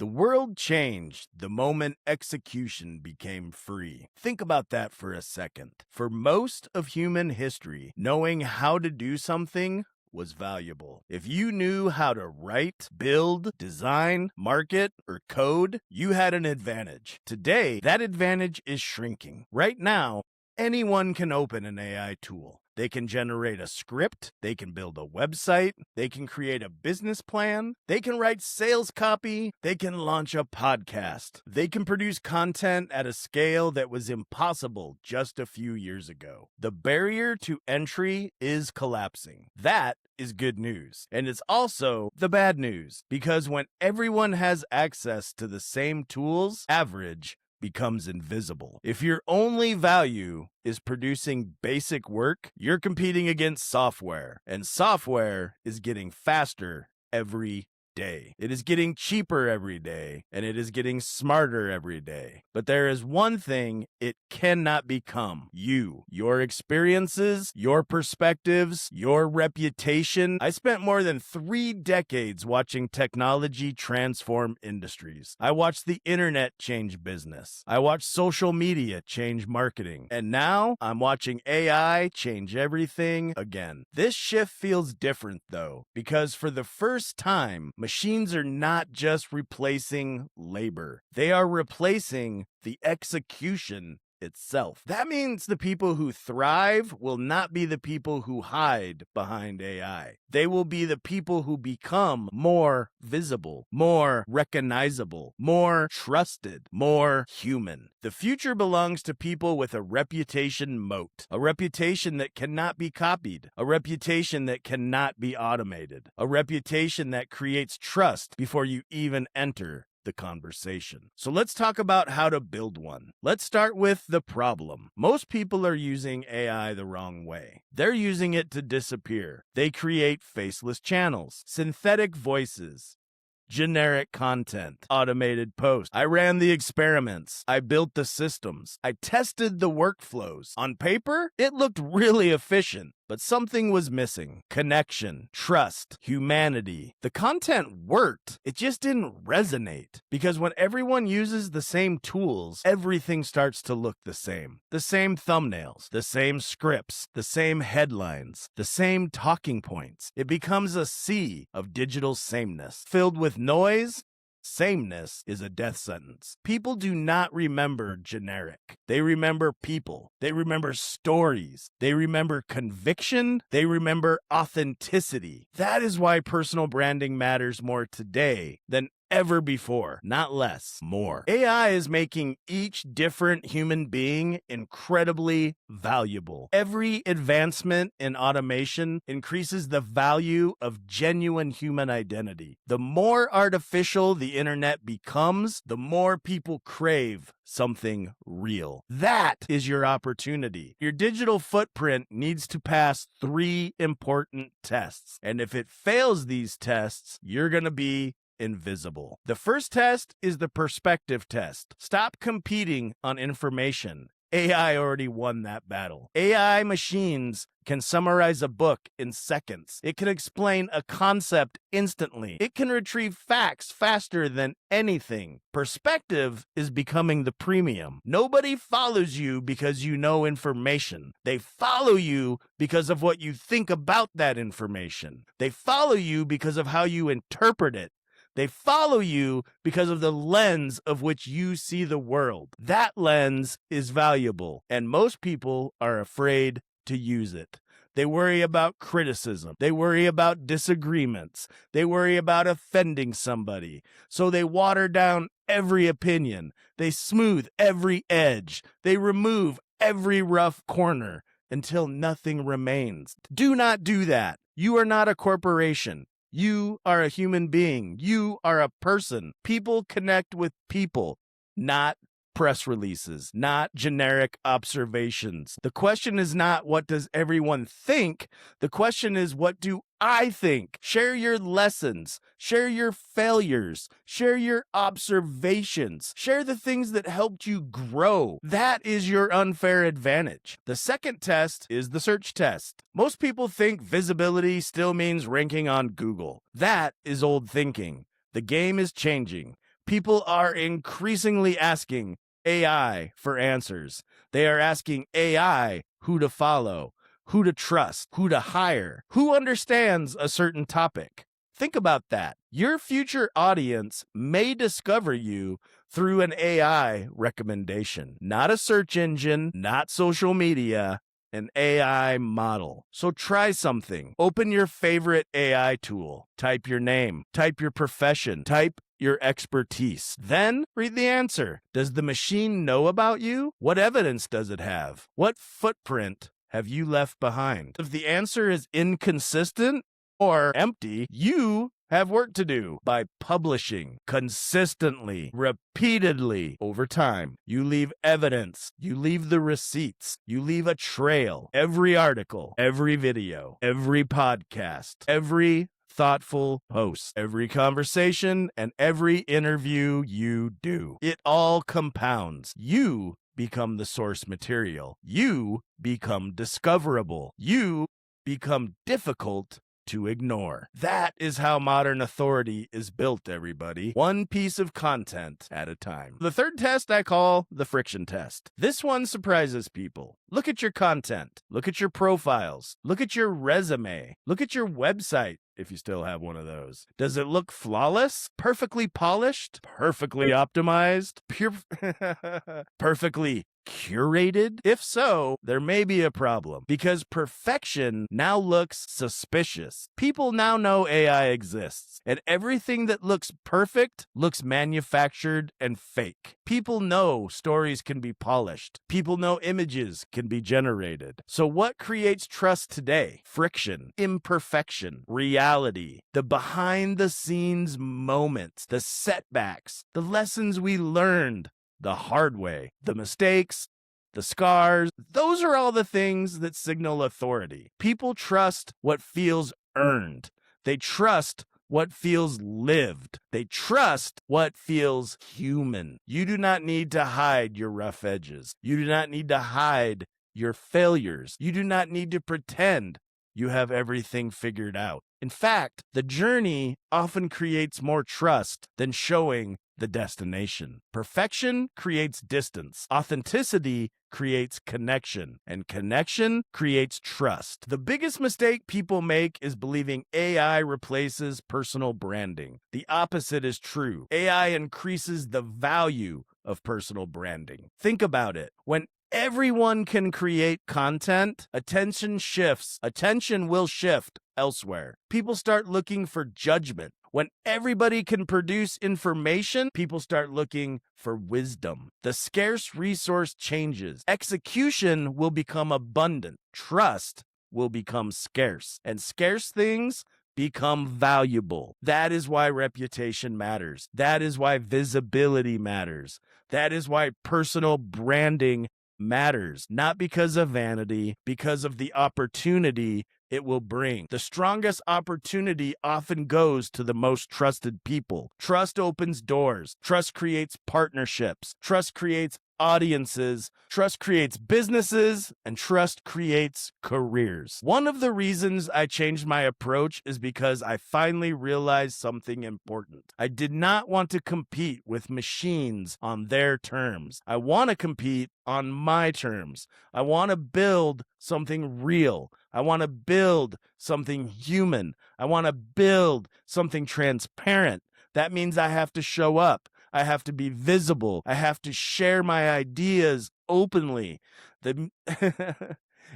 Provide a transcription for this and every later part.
The world changed the moment execution became free. Think about that for a second. For most of human history, knowing how to do something was valuable. If you knew how to write, build, design, market, or code, you had an advantage. Today, that advantage is shrinking. Right now, anyone can open an AI tool. They can generate a script, they can build a website, they can create a business plan, they can write sales copy, they can launch a podcast. They can produce content at a scale that was impossible just a few years ago. The barrier to entry is collapsing. That is good news. And it's also the bad news, because when everyone has access to the same tools, average becomes invisible. If your only value is producing basic work, you're competing against software, and software is getting faster every day. It is getting cheaper every day, and it is getting smarter every day. But there is one thing it cannot become: you, your experiences, your perspectives, your reputation. I spent more than 3 decades watching technology transform industries. I watched the internet change business. I watched social media change marketing. And now I'm watching AI change everything again. This shift feels different, though, because for the first time, machines are not just replacing labor. They are replacing the execution itself. That means the people who thrive will not be the people who hide behind AI. They will be the people who become more visible, more recognizable, more trusted, more human. The future belongs to people with a reputation moat, a reputation that cannot be copied, a reputation that cannot be automated, a reputation that creates trust before you even enter the conversation. So let's talk about how to build one. Let's start with the problem. Most people are using AI the wrong way. They're using it to disappear. They create faceless channels, synthetic voices, generic content, automated posts. I ran the experiments. I built the systems. I tested the workflows. On paper, it looked really efficient, but something was missing: connection, trust, humanity. The content worked. It just didn't resonate, because when everyone uses the same tools, everything starts to look the same. The same thumbnails, the same scripts, the same headlines, the same talking points. It becomes a sea of digital sameness. Filled with noise, sameness is a death sentence. People do not remember generic. They remember people. They remember stories. They remember conviction. They remember authenticity. That is why personal branding matters more today than ever before, not less, more. AI is making each different human being incredibly valuable. Every advancement in automation increases the value of genuine human identity. The more artificial the internet becomes, the more people crave something real. That is your opportunity. Your digital footprint needs to pass 3 important tests. And if it fails these tests, you're going to be invisible. The first test is the perspective test. Stop competing on information. AI already won that battle. AI machines can summarize a book in seconds. It can explain a concept instantly. It can retrieve facts faster than anything. Perspective is becoming the premium. Nobody follows you because you know information. They follow you because of what you think about that information. They follow you because of how you interpret it. They follow you because of the lens of which you see the world. That lens is valuable, and most people are afraid to use it. They worry about criticism. They worry about disagreements. They worry about offending somebody. So they water down every opinion. They smooth every edge. They remove every rough corner until nothing remains. Do not do that. You are not a corporation. You are a human being. You are a person. People connect with people, not press releases, not generic observations. The question is not what does everyone think? The question is, what do I think? Share your lessons, share your failures, share your observations, share the things that helped you grow. That is your unfair advantage. The second test is the search test. Most people think visibility still means ranking on Google. That is old thinking. The game is changing. People are increasingly asking AI for answers. They are asking AI who to follow, who to trust, who to hire, who understands a certain topic. Think about that. Your future audience may discover you through an AI recommendation, not a search engine, not social media, an AI model. So try something. Open your favorite AI tool. Type your name, type your profession, type your expertise. Then read the answer. Does the machine know about you? What evidence does it have? What footprint have you left behind? If the answer is inconsistent or empty, you have work to do by publishing consistently, repeatedly over time. You leave evidence, you leave the receipts, you leave a trail. Every article, every video, every podcast, every thoughtful post, every conversation, and every interview you do. It all compounds. You become the source material. You become discoverable. You become difficult to ignore. That is how modern authority is built, everybody. One piece of content at a time. The third test I call the friction test. This one surprises people. Look at your content. Look at your profiles. Look at your resume. Look at your website, if you still have one of those. Does it look flawless? Perfectly polished? Perfectly optimized? Perfectly curated? If so, there may be a problem because perfection now looks suspicious. People now know AI exists, and everything that looks perfect looks manufactured and fake. People know stories can be polished. People know images can be generated. So what creates trust today? Friction, imperfection, reality, the behind-the-scenes moments, the setbacks, the lessons we learned the hard way, the mistakes, the scars. Those are all the things that signal authority. People trust what feels earned. They trust what feels lived. They trust what feels human. You do not need to hide your rough edges. You do not need to hide your failures. You do not need to pretend you have everything figured out. In fact, the journey often creates more trust than showing the destination. Perfection creates distance. Authenticity creates connection, and connection creates trust. The biggest mistake people make is believing AI replaces personal branding. The opposite is true. AI increases the value of personal branding. Think about it. When everyone can create content, attention shifts. Attention will shift elsewhere. People start looking for judgment. When everybody can produce information, people start looking for wisdom. The scarce resource changes. Execution will become abundant. Trust will become scarce. And scarce things become valuable. That is why reputation matters. That is why visibility matters. That is why personal branding matters. Not because of vanity, because of the opportunity it will bring. The strongest opportunity often goes to the most trusted people. Trust opens doors. Trust creates partnerships. Trust creates audiences. Trust creates businesses, and trust creates careers. One of the reasons I changed my approach is because I finally realized something important. I did not want to compete with machines on their terms. I want to compete on my terms. I want to build something real. I want to build something human. I want to build something transparent. That means I have to show up. I have to be visible. I have to share my ideas openly. And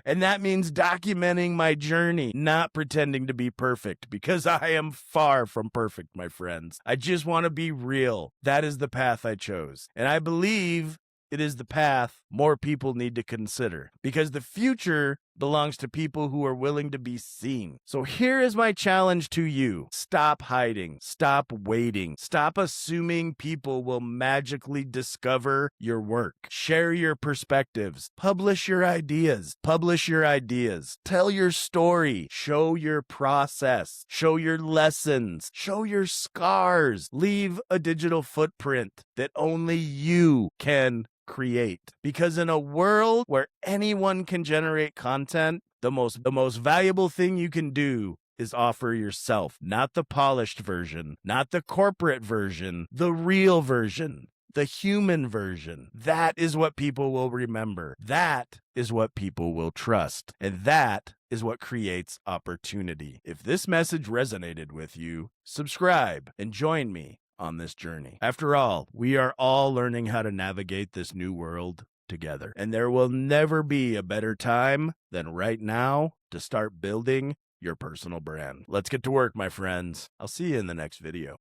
that means documenting my journey, not pretending to be perfect, because I am far from perfect, my friends. I just want to be real. That is the path I chose. And I believe it is the path more people need to consider, because the future belongs to people who are willing to be seen. So here is my challenge to you. Stop hiding. Stop waiting. Stop assuming people will magically discover your work. Share your perspectives. Publish your ideas. Publish your ideas. Tell your story. Show your process. Show your lessons. Show your scars. Leave a digital footprint that only you can create. Because in a world where anyone can generate content, the most valuable thing you can do is offer yourself, not the polished version, not the corporate version, the real version, the human version. That is what people will remember. That is what people will trust. And that is what creates opportunity. If this message resonated with you, subscribe and join me on this journey. After all, we are all learning how to navigate this new world together. And there will never be a better time than right now to start building your personal brand. Let's get to work, my friends. I'll see you in the next video.